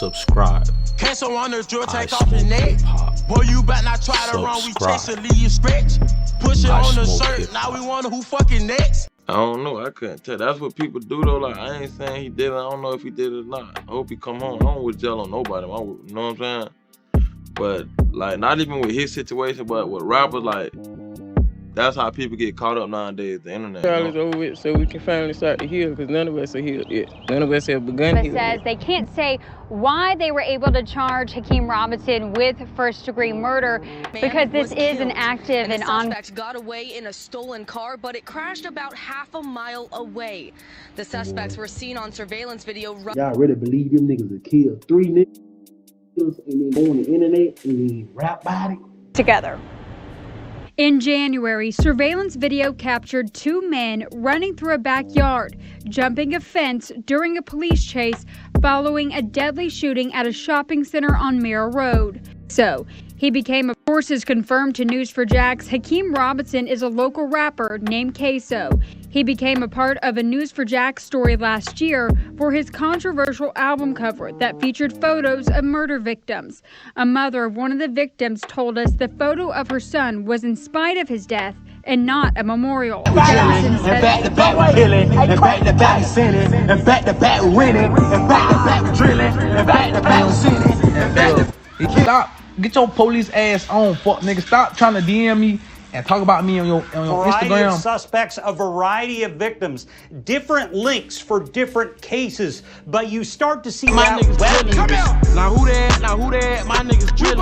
subscribe. Ksoo on the drill, take off your neck. Boy, you better not try to run, we chase and leave you stretch. Push it on the shirt, now we wonder who fucking next. I don't know, I couldn't tell. That's what people do though. Like, I ain't saying he did it. I don't know if he did it or not. I hope he come home. I don't jail on nobody. You know what I'm saying? But like, not even with his situation, but with rappers, like, that's how people get caught up nowadays, the internet. Trial is over with, so we can finally start to heal, because none of us are healed yet. None of us have begun healing. Says they can't say why they were able to charge Hakeem Robinson with first-degree murder, because this is an active and on. The suspect got away in a stolen car, but it crashed about half a mile away. The suspects were seen on surveillance video. Y'all really believe them niggas will kill 3 niggas and then go on the internet and then rap about it? Together. In January, surveillance video captured 2 men running through a backyard, jumping a fence during a police chase following a deadly shooting at a shopping center on Merrill Road. So, he became a sources confirmed to News4Jax. Hakeem Robinson is a local rapper named Ksoo. He became a part of a News4Jax story last year for his controversial album cover that featured photos of murder victims. A mother of one of the victims told us the photo of her son was in spite of his death and not a memorial. Robinson said, back-to-back killing, and back-to-back sinning, and back-to-back winning, and back-to-back drilling, and back-to-back sinning, and back-to-back. Stop. Get your police ass on, fuck nigga. Stop trying to DM me and talk about me on your Instagram. Of suspects, a variety of victims, different links for different cases, but you start to see my niggas drilling. Come out. Now who that? Now who that? My niggas drilling.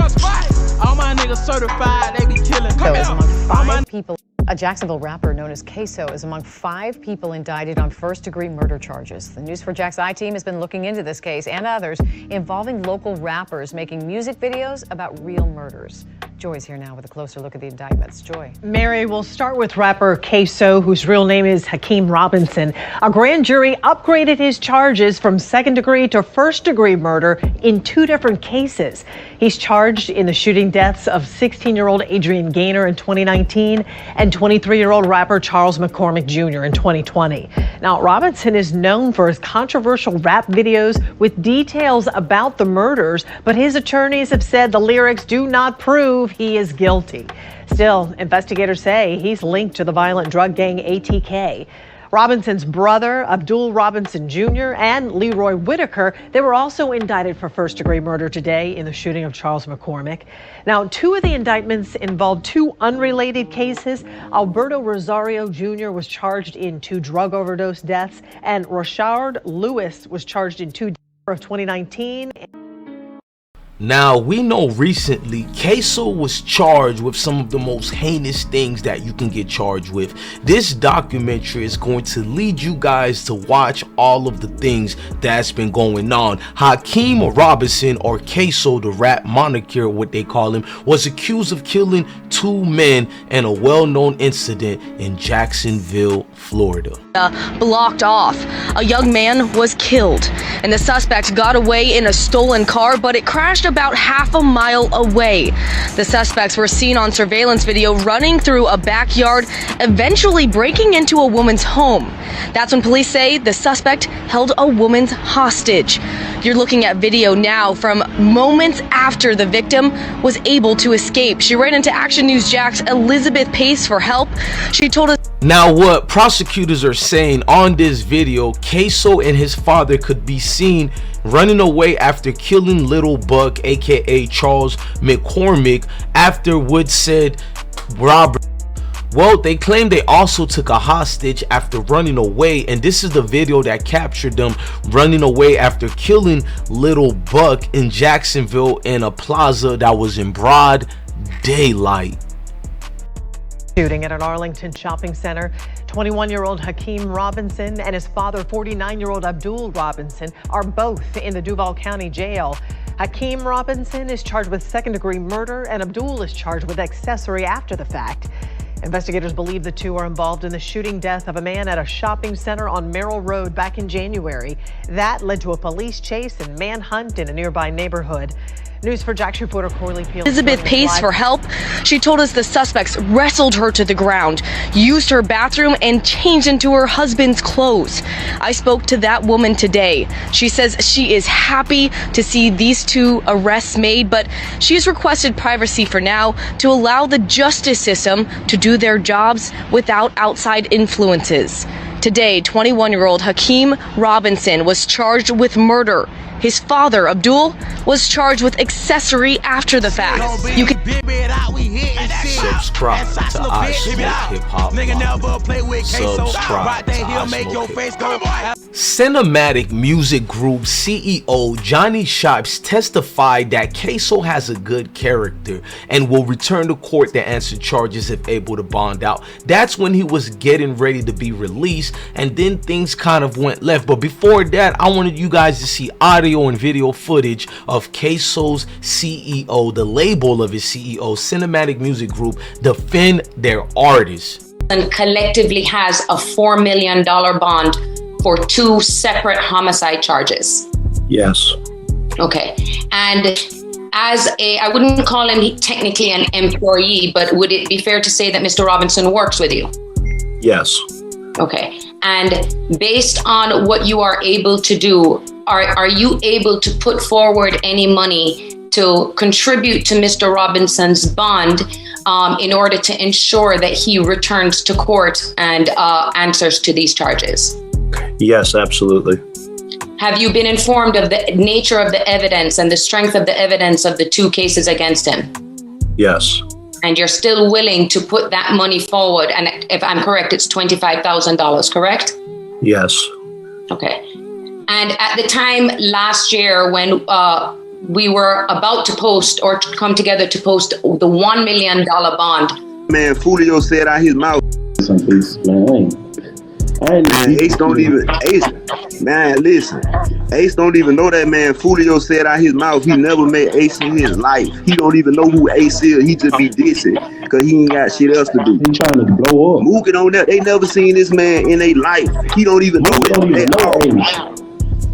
All my niggas certified, they be killing. Come out. All my people. A Jacksonville rapper known as Ksoo is among 5 people indicted on first-degree murder charges. The News4Jax I-team has been looking into this case and others involving local rappers making music videos about real murders. Joy's here now with a closer look at the indictments. Joy. Mary, we'll start with rapper Ksoo, whose real name is Hakeem Robinson. A grand jury upgraded his charges from second-degree to first-degree murder in 2 different cases. He's charged in the shooting deaths of 16-year-old Adrian Gaynor in 2019 and 23-year-old rapper Charles McCormick Jr. in 2020. Now, Robinson is known for his controversial rap videos with details about the murders, but his attorneys have said the lyrics do not prove he is guilty. Still, investigators say he's linked to the violent drug gang ATK. Robinson's brother, Abdul Robinson Jr., and Leroy Whitaker, they were also indicted for first-degree murder today in the shooting of Charles McCormick. Now, 2 of the indictments involved 2 unrelated cases. Alberto Rosario Jr. was charged in 2 drug overdose deaths, and Rashard Lewis was charged in 2 deaths of 2019. Now, we know recently Ksoo was charged with some of the most heinous things that you can get charged with. This documentary is going to lead you guys to watch all of the things that's been going on. Hakeem Robinson, or Ksoo, the rap moniker, what they call him, was accused of killing 2 men in a well-known incident in Jacksonville, Florida. Blocked off. A young man was killed, and the suspect got away in a stolen car, but it crashed about half a mile away. The suspects were seen on surveillance video running through a backyard, eventually breaking into a woman's home. That's when police say the suspect held a woman hostage. You're looking at video now from moments after the victim was able to escape. She ran into Action News Jack's Elizabeth Pace for help. She told us. Now, what prosecutors are saying on this video, Ksoo and his father could be seen running away after killing Little Buck, aka Charles McCormick, after Wood said Robert. Well, they claim they also took a hostage after running away, and this is the video that captured them running away after killing Little Buck in Jacksonville in a plaza that was in broad daylight. Shooting at an Arlington shopping center. 21-year-old Hakeem Robinson and his father, 49-year-old Abdul Robinson, are both in the Duval County jail. Hakeem Robinson is charged with second-degree murder, and Abdul is charged with accessory after the fact. Investigators believe the 2 are involved in the shooting death of a man at a shopping center on Merrill Road back in January. That led to a police chase and manhunt in a nearby neighborhood. News for Jax reporter Corley Peel. Elizabeth Pace for help. She told us the suspects wrestled her to the ground, used her bathroom, and changed into her husband's clothes. I spoke to that woman today. She says she is happy to see these two arrests made, but she's requested privacy for now to allow the justice system to do their jobs without outside influences. Today, 21-year-old Hakeem Robinson was charged with murder. His father, Abdul, was charged with accessory after the fact. You can subscribe to IsmokeHiphop. Subscribe to IsmokeHiphop. Cinematic music group CEO Johnny Shipes testified that Ksoo has a good character and will return to court to answer charges if able to bond out. That's when he was getting ready to be released, and then things kind of went left. But before that, I wanted you guys to see audio and video footage of Ksoo's CEO, the label of his CEO, Cinematic Music Group, defend their artists. And collectively has a $4 million bond for 2 separate homicide charges. Yes. Okay. And as I wouldn't call him technically an employee, but would it be fair to say that Mr. Robinson works with you? Yes. Okay. And based on what you are able to do, are you able to put forward any money to contribute to Mr. Robinson's bond in order to ensure that he returns to court and answers to these charges? Yes, absolutely. Have you been informed of the nature of the evidence and the strength of the evidence of the 2 cases against him? Yes. And you're still willing to put that money forward? And if I'm correct, it's $25,000, correct? Yes. Okay. And at the time last year when we were about to post or to come together to post the $1 million bond. Man, Foolio said out his mouth. Man, Ace don't even, man, listen. Ace don't even know that man. Foolio said out his mouth he never met Ace in his life. He don't even know who Ace is. He just be dissing because he ain't got shit else to do. He trying to blow up. Mookin on that. They never seen this man in their life. He don't even know him.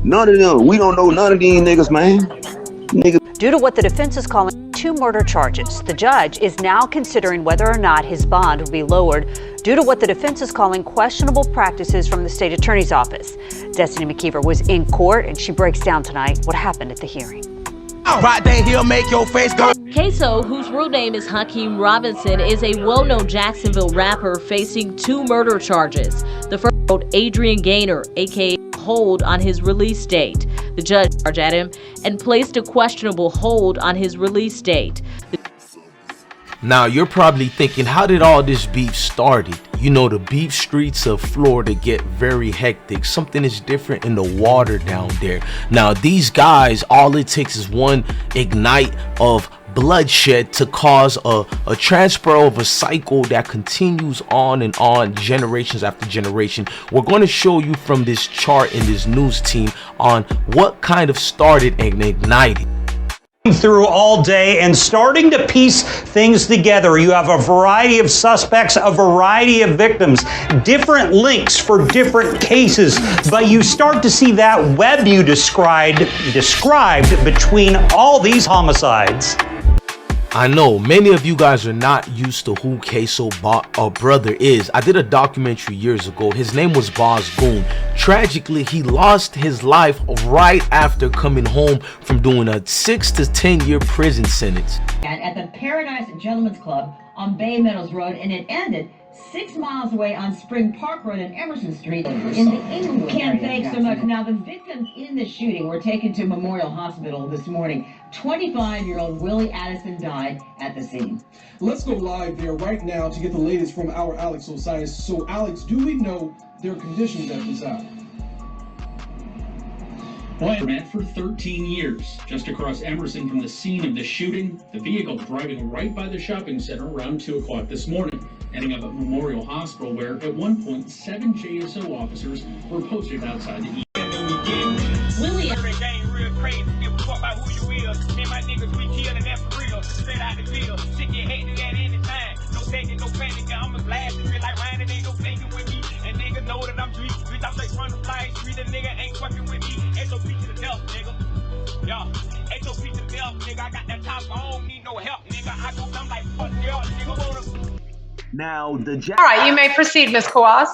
None of them. We don't know none of these niggas, man. Due to what the defense is calling 2 murder charges, the judge is now considering whether or not his bond will be lowered due to what the defense is calling questionable practices from the state attorney's office. Destiny McKeever was in court, and she breaks down tonight what happened at the hearing. Right there, he'll make your face go. Ksoo, whose real name is Hakeem Robinson, is a well-known Jacksonville rapper facing 2 murder charges. The first, Adrian Gaynor, aka hold on his release date. The judge charged at him and placed a questionable hold on his release date. Now you're probably thinking, how did all this beef started? You know, the beef streets of Florida get very hectic. Something is different in the water down there. Now these guys, all it takes is one ignite of bloodshed to cause a transfer of a cycle that continues on and on, generations after generation. We're going to show you from this chart in this news team on what kind of started and ignited. Through all day and starting to piece things together. You have a variety of suspects, a variety of victims, different links for different cases, but you start to see that web you described between all these homicides. I know many of you guys are not used to who Ksoo brother is. I did a documentary years ago. His name was Boz Goon. Tragically, he lost his life right after coming home from doing a 6 to 10 year prison sentence. At the Paradise Gentlemen's Club on Bay Meadows Road, and it ended 6 miles away on Spring Park Road and Emerson Street in the Inglewood area. Thanks so much. Now, the victims in the shooting were taken to Memorial Hospital this morning. 25-year-old Willie Addison died at the scene. Let's go live there right now to get the latest from our Alex Osiris. So, Alex, do we know their conditions at this hour? Met for 13 years, just across Emerson from the scene of the shooting. The vehicle driving right by the shopping center around 2 o'clock this morning, ending up at Memorial Hospital, where at one point 7 JSO officers were posted outside the Willie game real crazy. Give a fuck about who you is. Me and my niggas, we killin' that for real. Straight out the field. Stick your head in at any time. No taking, no panic. I'ma blast you like Ryan. Ain't no faking with me. And niggas know that I'm street. Bitch, I'm like run the fly street. A nigga ain't fucking with me. SOP to the death, nigga. Yeah. SOP to the death, nigga. I got Now, the All right, you may proceed, Ms. Kawaz.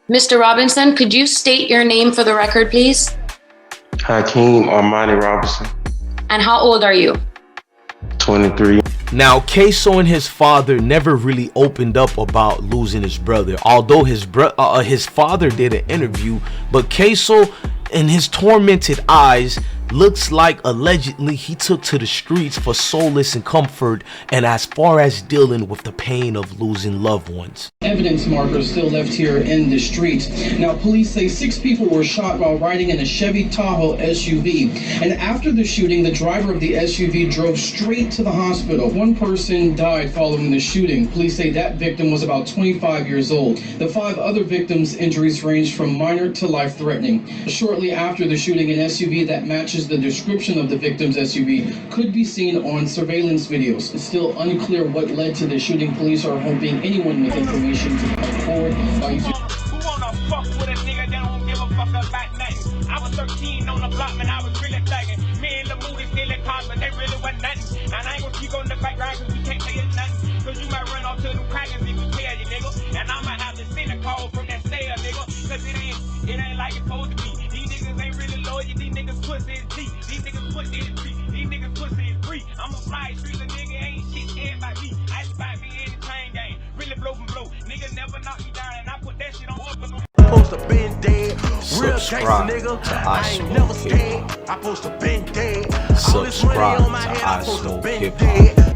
Mr. Robinson, could you state your name for the record, please? Hakeem Armani Robinson. And how old are you? 23. Now, Ksoo and his father never really opened up about losing his brother, although his father did an interview, but Ksoo, in his tormented eyes, looks like allegedly he took to the streets for solace and comfort, and as far as dealing with the pain of losing loved ones. Evidence markers still left here in the street. Now, police say 6 people were shot while riding in a Chevy Tahoe SUV. And after the shooting, the driver of the SUV drove straight to the hospital. 1 person died following the shooting. Police say that victim was about 25 years old. The 5 other victims' injuries ranged from minor to life-threatening. Shortly after the shooting, an SUV that matches the description of the victim's SUV could be seen on surveillance videos. It's still unclear what led to the shooting. Police are hoping anyone with information to come forward. Who wanna fuck with a nigga that don't give a fuck about nothing? I was 13 on the block, man, I was really thugging. Me and the movie still in cars, but they really wasn't nothing. And I ain't gonna keep on the background cause we can't tell you nothing. Cause you might run off to them crackers if you tell you, nigga. And I might have to send a call from that cell, nigga. Cause it ain't like it's supposed to be. These niggas ain't really loyal, these niggas pussy is deep. These niggas pussy is free. These niggas pussy is free. I'm a fly street, a nigga ain't shit scared by me. I spot me in the chain game. Really blow from blow. Nigga never knock you down and I put that shit on up. Supposed to been dead. Real gangster Subscribe nigga. to I ain't never scared. I supposed to been dead. All this money Subscribe on my to head. I supposed to been IsmokeHiphop. dead.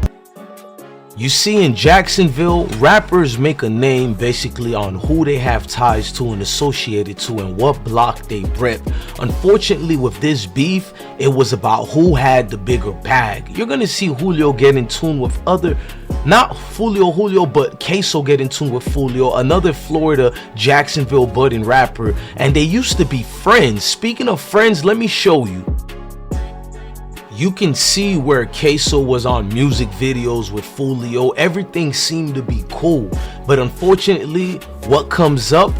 You see, in Jacksonville, rappers make a name basically on who they have ties to and associated to and what block they rep. Unfortunately, with this beef, it was about who had the bigger bag. You're gonna see Julio get in tune with not Julio, but Ksoo get in tune with Foolio, another Florida Jacksonville budding rapper, and they used to be friends. Speaking of friends, let me show you. You can see where Ksoo was on music videos with Foolio. Everything seemed to be cool, but unfortunately, what comes up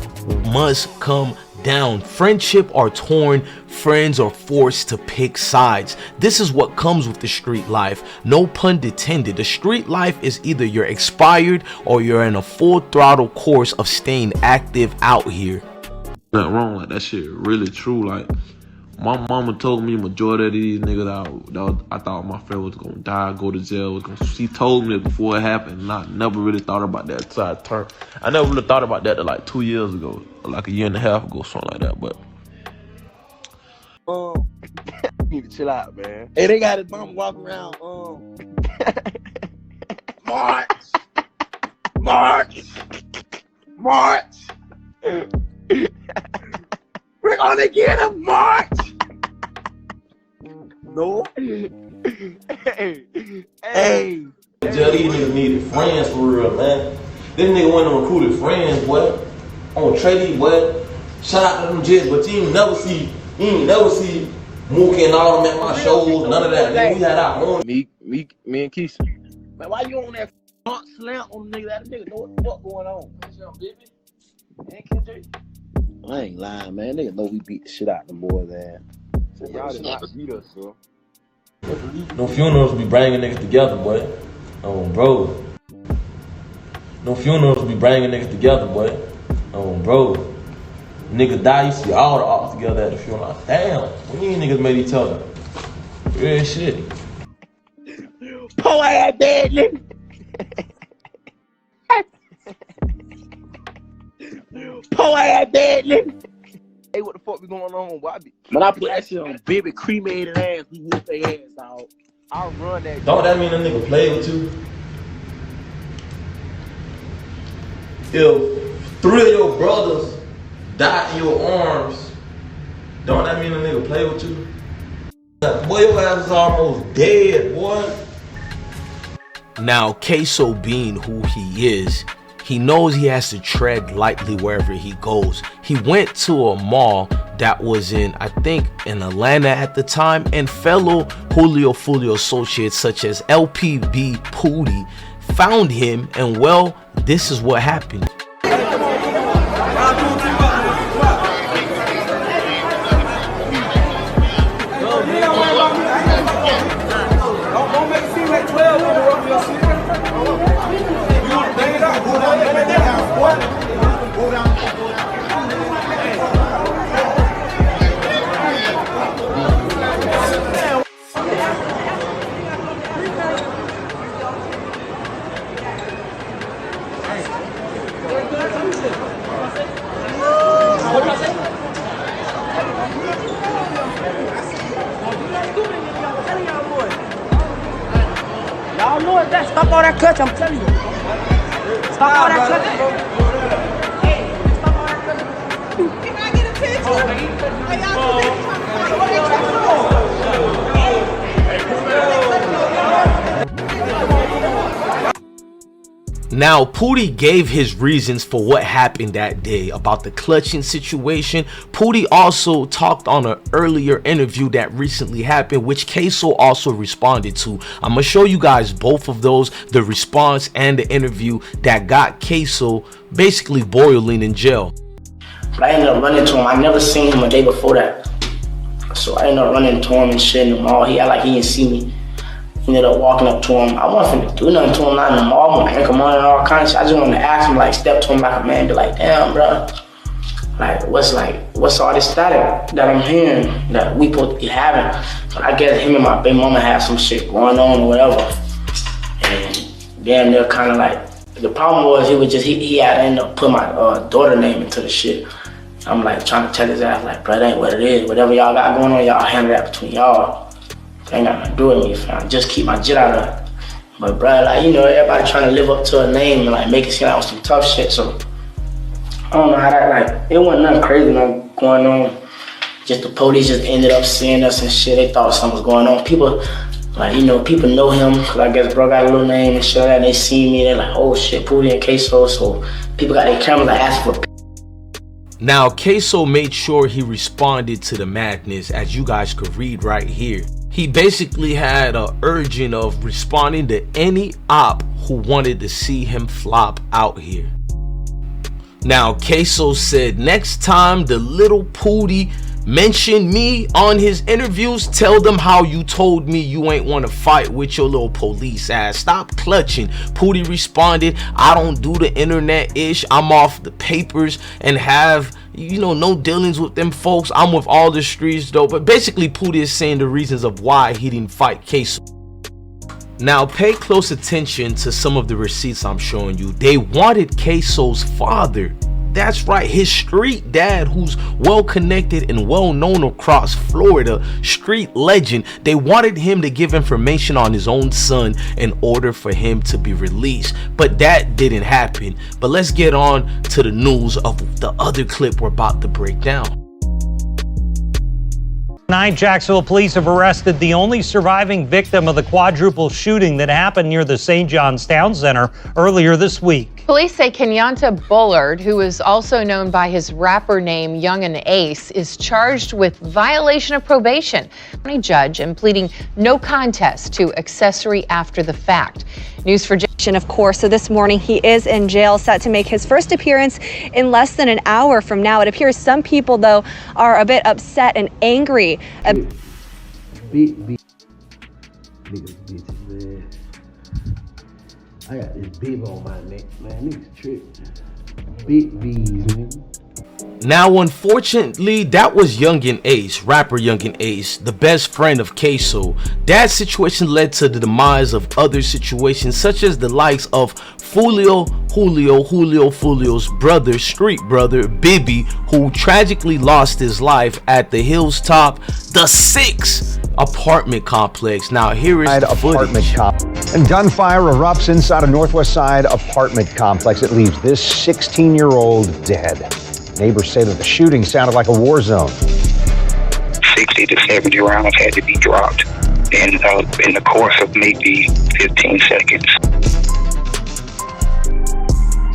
must come down. Friendship are torn, friends are forced to pick sides. This is what comes with the street life. No pun intended. The street life is either you're expired or you're in a full throttle course of staying active out here. Nothing wrong, like that shit really true. Like my mama told me majority of these niggas that I thought my friend was gonna die, go to jail. She told me before it happened, and I never really thought about that until I turned. I never really thought about that till like 2 years ago, like a year and a half ago, something like that. But you need to chill out, man. Hey, they got his mama walking around. March. We're gonna get him, March. No. Hey. Jail, these niggas needed friends for real, man. This nigga went on recruited friends, boy. On trading, boy. Shout out to them Jets, but you ain't never see Mookie and all them at my shows, none of that. Nigga, we had our own. Me and Ksoo. Man, why you on that slam on the nigga? That nigga know what the fuck going on. I ain't lying, man. Nigga know we beat the shit out of them boys, man. Y'all did not beat us, bro. No funerals be bringing niggas together, boy. Oh, bro. No funerals be bringing niggas together, boy. Oh, bro. Nigga die, you see all the ops together at the funeral. Like, damn, when you niggas made each other. Real shit. Poor ass dead, nigga. Poor ass dead, nigga. Hey, what the fuck be going on, Bobby? When I put that shit on baby cremated ass, we whoop their ass, dog. I'll run that. Don't that mean a nigga play with you? If 3 of your brothers die in your arms, don't that mean a nigga play with you? Boy, your ass is almost dead, boy. Now, Ksoo being who he is, he knows he has to tread lightly wherever he goes. He went to a mall that was in, I think, in Atlanta at the time, and fellow Julio Foolio associates such as LPB Poody found him, and well, this is what happened. Don't make Y'all know it. Stop all that clutch, I'm telling you. Stop all that clutch. Hey, stop all that clutch. Can I get a picture? Hey, y'all Now, Poody gave his reasons for what happened that day about the clutching situation. Poody also talked on an earlier interview that recently happened, which Ksoo also responded to. I'm gonna show you guys both of those, the response and the interview that got Ksoo basically boiling in jail. But I ended up running to him. I never seen him a day before that. So I ended up running to him and shit in the mall. He acted like he didn't see me. Ended up walking up to him. I wasn't finna do nothing to him, not in the mall, my ankle money and all kinds of shit. I just wanted to ask him, like, step to him like a man, be like, damn, bro. What's all this static that I'm hearing that we supposed to be having? But I guess him and my baby mama had some shit going on or whatever. And damn, they're kind of like, the problem was he had to end up putting my daughter name into the shit. I'm like trying to tell his ass, like, bro, that ain't what it is. Whatever y'all got going on, y'all handle that between y'all. Ain't got nothing to do with me, fam. Just keep my jet out of it. But bro, like, you know, everybody trying to live up to a name and like make it seem like some tough shit. So I don't know how that, like, it wasn't nothing crazy going on. Just the police just ended up seeing us and shit. They thought something was going on. People, like, you know, people know him because I guess bro got a little name and shit like that. And they see me, they're like, oh shit, Poody and Ksoo. So people got their cameras like asking for. Now, Ksoo made sure he responded to the madness, as you guys could read right here. He basically had an urging of responding to any op who wanted to see him flop out here. Now, Ksoo said, next time the little Poody mention me on his interviews, tell them how you told me you ain't want to fight with your little police ass. Stop clutching. Poody responded, I don't do the internet ish. I'm off the papers and have, you know, no dealings with them folks. I'm with all the streets though. But basically Poody is saying the reasons of why he didn't fight Ksoo. Now pay close attention to some of the receipts I'm showing you. They wanted Ksoo's father. That's right, his street dad, who's well connected and well known across Florida, street legend. They wanted him to give information on his own son in order for him to be released, but that didn't happen. But let's get on to the news of the other clip we're about to break down. Tonight, Jacksonville police have arrested the only surviving victim of the quadruple shooting that happened near the St. John's Town Center earlier this week. Police say Kenyatta Bullard, who is also known by his rapper name Yungeen Ace, is charged with violation of probation. A judge and pleading no contest to accessory after the fact. News for Jackson, of course. So this morning he is in jail, set to make his first appearance in less than an hour from now. It appears some people, though, are a bit upset and angry. Bitches, man. I got this bib on my neck, man. Niggas tripping. Big B's, nigga. Now, unfortunately, that was Yungeen Ace, rapper Yungeen Ace, the best friend of Ksoo. That situation led to the demise of other situations, such as the likes of Julio Foolio's brother, street brother, Bibby, who tragically lost his life at the Hilltop, the 6 apartment complex. Now, here is the footage. And gunfire erupts inside a Northwest Side apartment complex. It leaves this 16-year-old dead. Neighbors say that the shooting sounded like a war zone. 60 to 70 rounds had to be dropped in the course of maybe 15 seconds.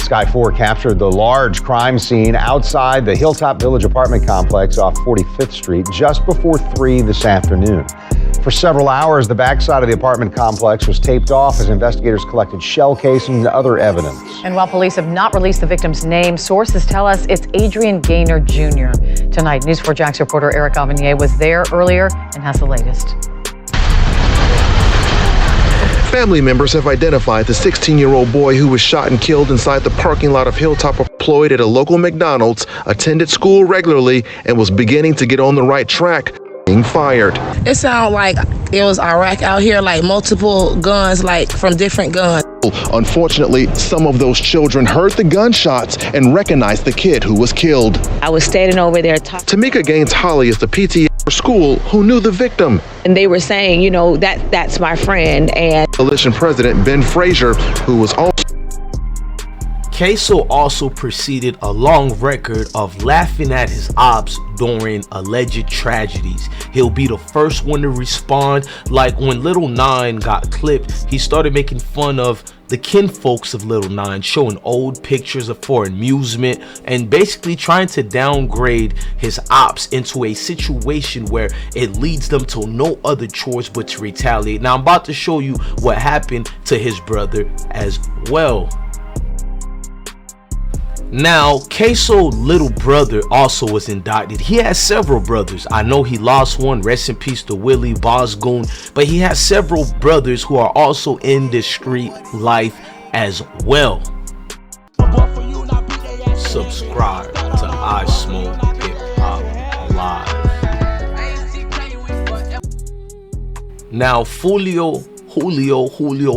Sky 4 captured the large crime scene outside the Hilltop Village apartment complex off 45th Street just before 3 this afternoon. For several hours, the backside of the apartment complex was taped off as investigators collected shell casings and other evidence. And while police have not released the victim's name, sources tell us it's Adrian Gaynor Jr. Tonight, News 4 Jax reporter Eric Avanier was there earlier and has the latest. Family members have identified the 16-year-old boy who was shot and killed inside the parking lot of Hilltop, employed at a local McDonald's, attended school regularly, and was beginning to get on the right track. being fired. It sounded like it was Iraq out here, like multiple guns, like from different guns. Unfortunately, some of those children heard the gunshots and recognized the kid who was killed. I was standing over there talking. Tamika Gaines Holly is the PTA for school who knew the victim. And they were saying, you know, that's my friend. And Coalition President Ben Frazier, who was also Ksoo also proceeded a long record of laughing at his ops during alleged tragedies. He'll be the first one to respond, like when Lil 9 got clipped, he started making fun of the kinfolks of Lil 9, showing old pictures for amusement and basically trying to downgrade his ops into a situation where it leads them to no other choice but to retaliate. Now I'm about to show you what happened to his brother as well. Now, Ksoo's little brother also was indicted. He has several brothers. I know he lost one, rest in peace to Willie Bosgoon, but he has several brothers who are also in the street life as well. Subscribe to IsmokeHiphop Live. Now, Julio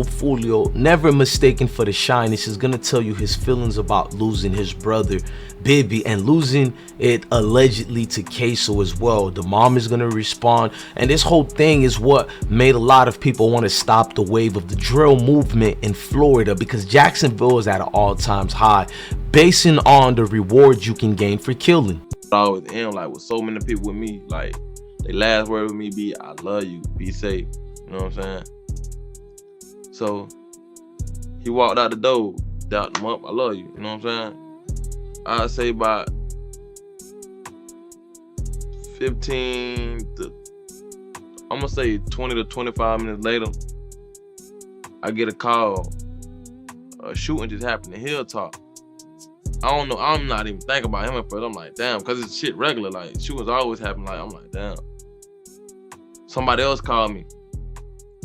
Foolio, never mistaken for the shyness, is gonna tell you his feelings about losing his brother Bibby and losing it allegedly to Ksoo as well. The mom is gonna respond, and this whole thing is what made a lot of people want to stop the wave of the drill movement in Florida, because Jacksonville is at an all-time high, basing on the rewards you can gain for killing. I always am like with so many people with me, like they last word with me be "I love you, be safe." You know what I'm saying? So he walked out the door, dapped him up, "I love you." You know what I'm saying? I'd say about 15 to, I'm gonna say 20 to 25 minutes later, I get a call. A shooting just happened in Hilltop. I don't know, I'm not even thinking about him at first. I'm like, damn, because it's shit regular. Like, shootings always happen. Like, I'm like, damn. Somebody else called me.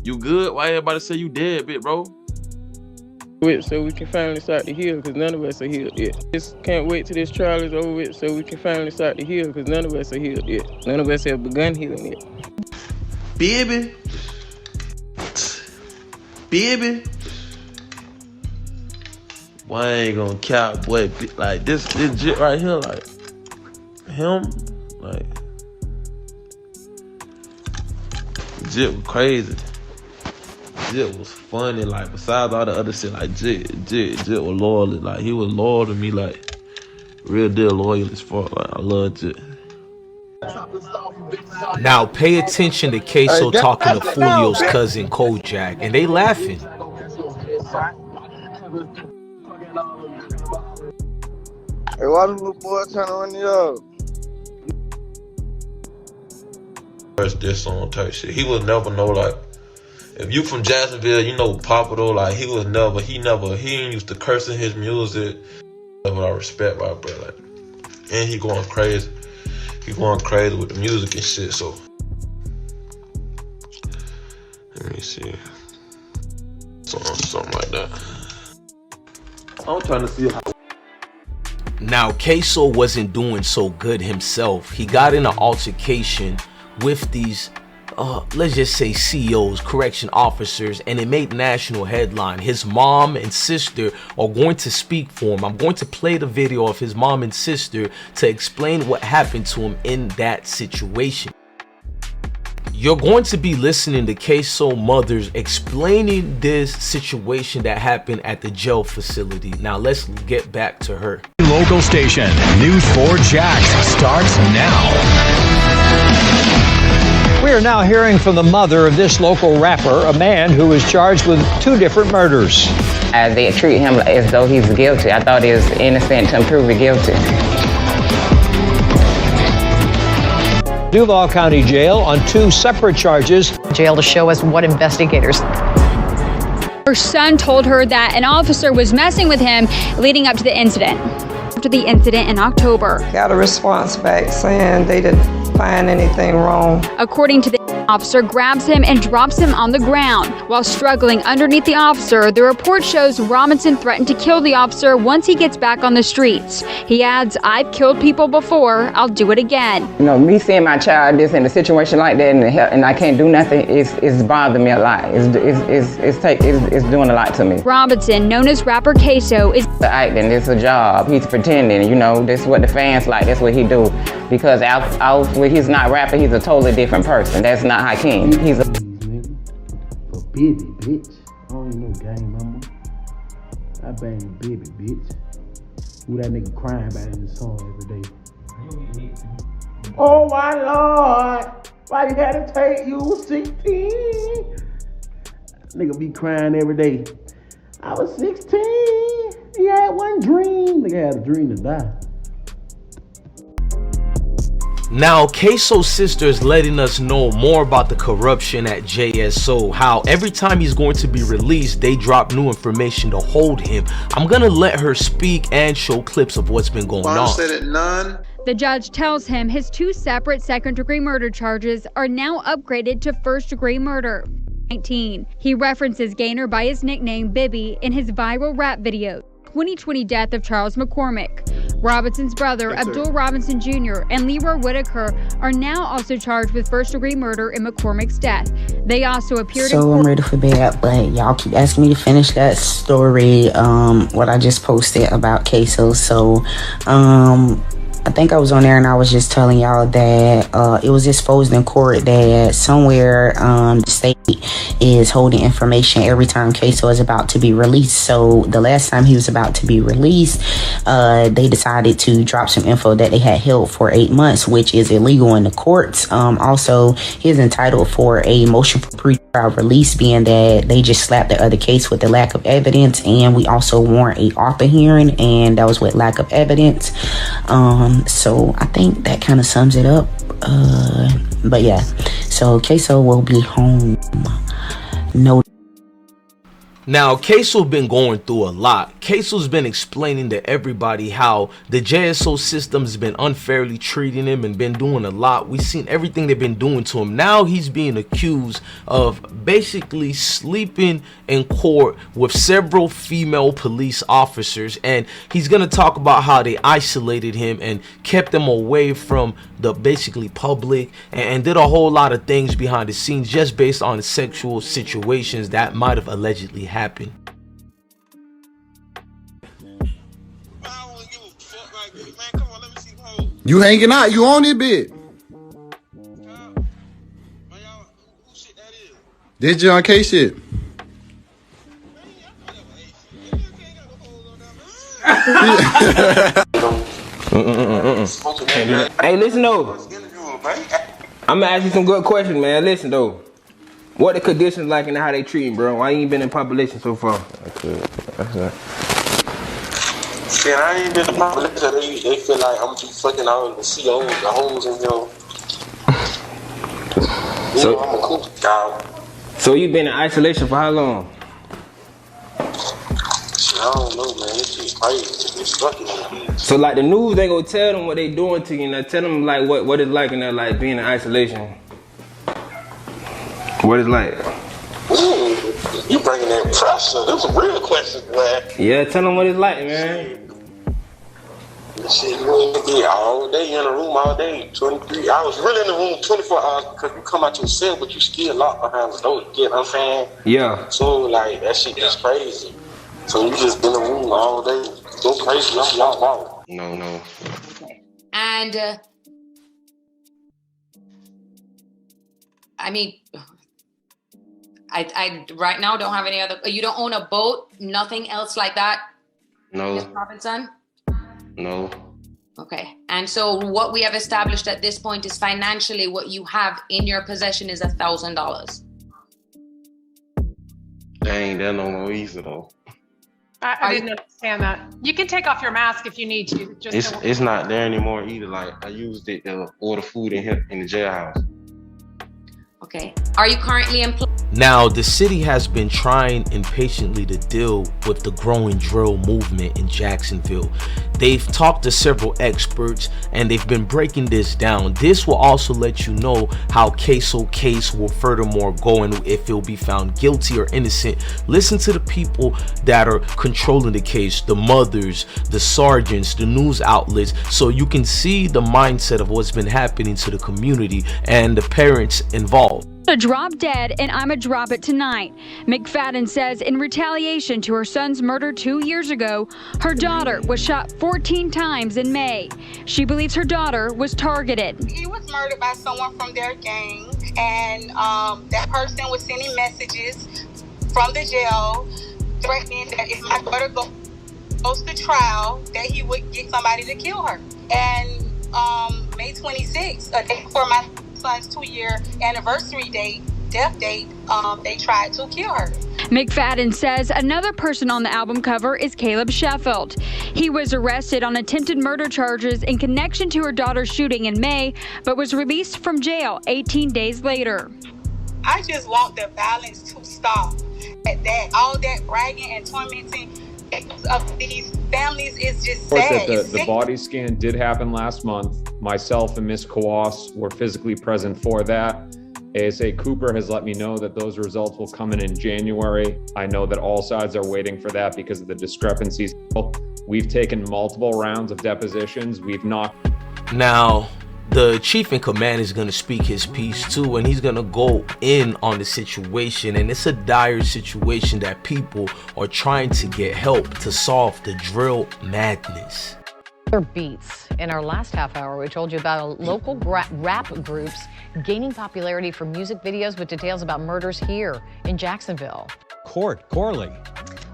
"You good? Why everybody say you dead, bit bro?" So we can finally start to heal, because none of us are healed yet. Just can't wait till this trial is over with so we can finally start to heal, because none of us are healed yet. None of us have begun healing yet. Baby. Boy, I ain't gonna cap, boy. Like this shit right here, like him, like Jit was crazy. Jit was funny, like besides all the other shit, like Jit was loyal. Like he was loyal to me, like real deal loyal as fuck. Like I love Jit. Now pay attention to Ksoo talking to Foolio's cousin Cojax, and they laughing. Hey, why the little boy trying to run you up? This on type shit. He would never know, like, if you from Jacksonville, you know Papa though, like he ain't used to curse in his music. But I respect my brother, like, and he going crazy. He going crazy with the music and shit, so let me see. Something like that. I'm trying to see how. Now Ksoo wasn't doing so good himself. He got in an altercation with these let's just say COs, correction officers, and it made national headline. His mom and sister are going to speak for him. I'm going to play the video of his mom and sister to explain what happened to him in that situation. You're going to be listening to Ksoo mothers explaining this situation that happened at the jail facility. Now let's get back to her. Local station, News 4 Jax starts now. We are now hearing from the mother of this local rapper, a man who is charged with 2 different murders. They treat him as though he's guilty. I thought he was innocent until proven guilty. Duval County Jail on 2 separate charges. Jail to show us what investigators. Her son told her that an officer was messing with him leading up to the incident. After the incident in October. Got a response back saying they didn't find anything wrong. According to the Officer grabs him and drops him on the ground. While struggling underneath the officer, the report shows Robinson threatened to kill the officer once he gets back on the streets. He adds, "I've killed people before, I'll do it again." You know, me seeing my child just in a situation like that and I can't do nothing, it's bothering me a lot. It's doing a lot to me. Robinson, known as rapper Ksoo, is the acting. It's a job. He's pretending. You know, this is what the fans like. That's what he do. Because when he's not rapping, he's a totally different person. That's not Hakeem. He's a baby, bitch. I don't even know gang mama. I bang a baby, bitch. Who that nigga crying about in the song every day? Oh my Lord, why you had to take you 16? Nigga be crying every day. I was 16. He had one dream. Nigga had a dream to die. Now, Ksoo's sister is letting us know more about the corruption at JSO, how every time he's going to be released, they drop new information to hold him. I'm gonna let her speak and show clips of what's been going on. Said it none. The judge tells him his 2 separate second-degree murder charges are now upgraded to first-degree murder. 19. He references Gaynor by his nickname Bibby in his viral rap video. 2020 death of Charles McCormick. Robinson's brother, Abdul Robinson Jr. and Leroy Whitaker are now also charged with first-degree murder in McCormick's death. They also appeared in court. I'm ready for bed, but y'all keep asking me to finish that story, what I just posted about Ksoo. So, I think I was on there and I was just telling y'all that it was exposed in court that somewhere the state is holding information every time Ksoo is about to be released. So the last time he was about to be released, they decided to drop some info that they had held for 8 months, which is illegal in the courts. Also, he's entitled for a motion for pre-trial release, being that they just slapped the other case with the lack of evidence, and we also warrant a author hearing, and that was with lack of evidence. So I think that kind of sums it up. But yeah, so Ksoo will be home. No. Now, Ksoo been going through a lot. Ksoo's been explaining to everybody how the JSO system's been unfairly treating him and been doing a lot. We've seen everything they've been doing to him. Now he's being accused of basically sleeping in court with several female police officers, and he's gonna talk about how they isolated him and kept him away from the basically public and did a whole lot of things behind the scenes just based on sexual situations that might have allegedly happened. You hanging out? You on it, bit? Did you on K shit? Hey, listen though. I'm gonna ask you some good questions, man. Listen though. What the conditions like and how they treat him, bro? Why you ain't been in population so far? Shit, I ain't been in population. They feel like I'm just fucking all the COs, the hoes, and So I'm a cool guy. So you been in isolation for how long? Shit, I don't know, man. This shit crazy. It's fucking. So like the news, they go tell them what they doing to you, and they tell them like what it's like in there, like being in isolation. What it's like? Ooh, you bringing in pressure. Those are real questions, man. Yeah, tell them what it's like, man. Shit, you ain't be all day in the room all day, 23 hours. Really in the room 24 hours because you come out your cell, but you still locked behind the door. You get what I'm saying? Yeah. So like that shit is crazy. So you just in the room all day, go crazy. I'm locked out. No. Okay. And I mean, I right now don't have any other. You don't own a boat, nothing else like that. No. Robinson. No. Okay. And so what we have established at this point is financially what you have in your possession is $1,000. Dang, that no more easy though. I didn't understand that. You can take off your mask if you need to. Just It's not there anymore either. Like I used it to order food in here in the jailhouse. Okay. Are you currently employed? Now, the city has been trying impatiently to deal with the growing drill movement in Jacksonville. They've talked to several experts and they've been breaking this down. This will also let you know how Ksoo case will furthermore go and if he'll be found guilty or innocent. Listen to the people that are controlling the case, the mothers, the sergeants, the news outlets, so you can see the mindset of what's been happening to the community and the parents involved. A drop dead and I'ma drop it tonight. McFadden says in retaliation to her son's murder 2 years ago, her daughter was shot 14 times in May. She believes her daughter was targeted. He was murdered by someone from their gang, and that person was sending messages from the jail threatening that if my daughter goes to trial, that he would get somebody to kill her. And May 26th, a day before my son's 2-year anniversary date, death date, they tried to kill her. McFadden says another person on the album cover is Caleb Sheffield. He was arrested on attempted murder charges in connection to her daughter's shooting in May, but was released from jail 18 days later. I just want the violence to stop. That all that bragging and tormenting of these families is just sad. The body scan did happen last month. Myself and Miss Kawas were physically present for that. ASA Cooper has let me know that those results will come in January. I know that all sides are waiting for that because of the discrepancies. We've taken multiple rounds of depositions. We've not. Now, the chief in command is going to speak his piece too, and he's going to go in on the situation, and it's a dire situation that people are trying to get help to solve the drill madness. Beats. In our last half hour, we told you about local rap groups gaining popularity for music videos with details about murders here in Jacksonville. Corley.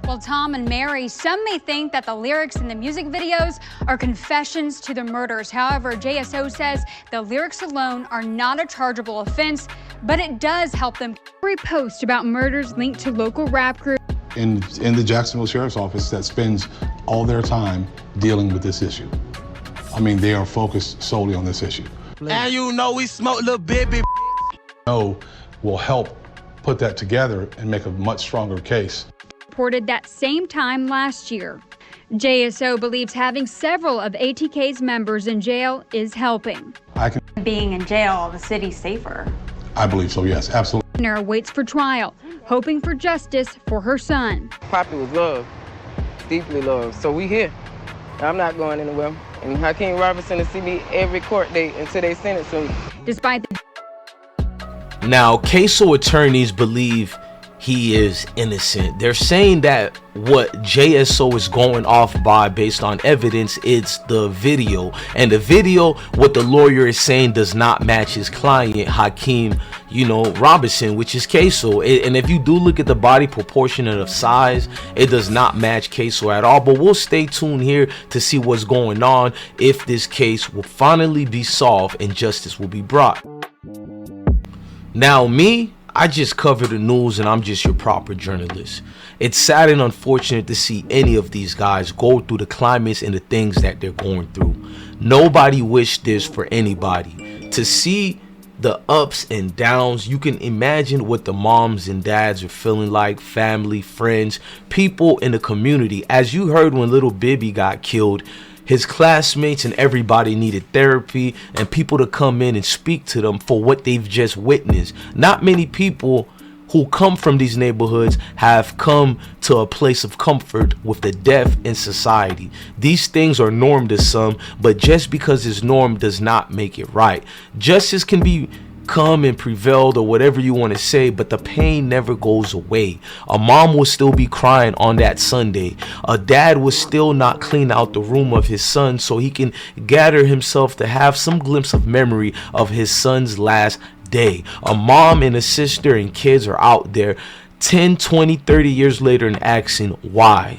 Well, Tom and Mary, some may think that the lyrics in the music videos are confessions to the murders. However, JSO says the lyrics alone are not a chargeable offense, but it does help them. Every post about murders linked to local rap groups. In the Jacksonville Sheriff's Office that spends all their time dealing with this issue. I mean, they are focused solely on this issue. And you know we smoke little baby. Will help put that together and make a much stronger case. Reported that same time last year. JSO believes having several of ATK's members in jail is helping. Being in jail, the city's safer. I believe so, yes, absolutely. Nara waits for trial, hoping for justice for her son. Poppy was loved, deeply loved, so we here. I'm not going anywhere. And Hakeem Robinson will see me every court date until they sentence him. Despite Now, Ksoo attorneys believe he is innocent. They're saying that what JSO is going off by based on evidence, it's the video, and the video, what the lawyer is saying, does not match his client Hakeem, Robinson, which is Ksoo. And if you do look at the body proportion of size, it does not match Ksoo at all. But we'll stay tuned here to see what's going on, if this case will finally be solved and justice will be brought. Now, I just cover the news and I'm just your proper journalist. It's sad and unfortunate to see any of these guys go through the climates and the things that they're going through. Nobody wished this for anybody. To see the ups and downs, you can imagine what the moms and dads are feeling like, family, friends, people in the community. As you heard when little Bibby got killed, his classmates and everybody needed therapy and people to come in and speak to them for what they've just witnessed. Not many people who come from these neighborhoods have come to a place of comfort with the deaf in society. These things are norm to some, but just because it's norm does not make it right. Justice can be come and prevailed or whatever you want to say, but the pain never goes away. A mom will still be crying on that Sunday. A dad will still not clean out the room of his son so he can gather himself to have some glimpse of memory of his son's last day. A mom and a sister and kids are out there 10, 20, 30 years later and asking why?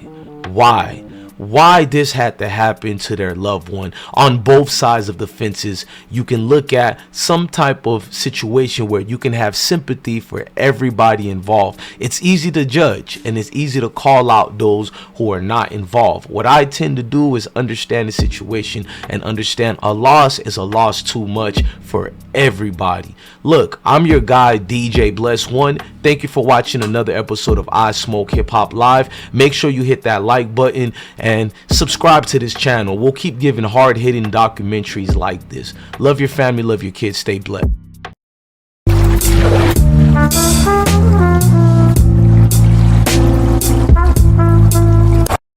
why this had to happen to their loved one. On both sides of the fences, you can look at some type of situation where you can have sympathy for everybody involved. It's easy to judge and it's easy to call out those who are not involved. What I tend to do is understand the situation and understand a loss is a loss too much for everybody. Look, I'm your guy DJ Bless One. Thank you for watching another episode of I Smoke Hip Hop Live. Make sure you hit that like button and subscribe to this channel. We'll keep giving hard-hitting documentaries like this. Love your family, love your kids, stay blessed.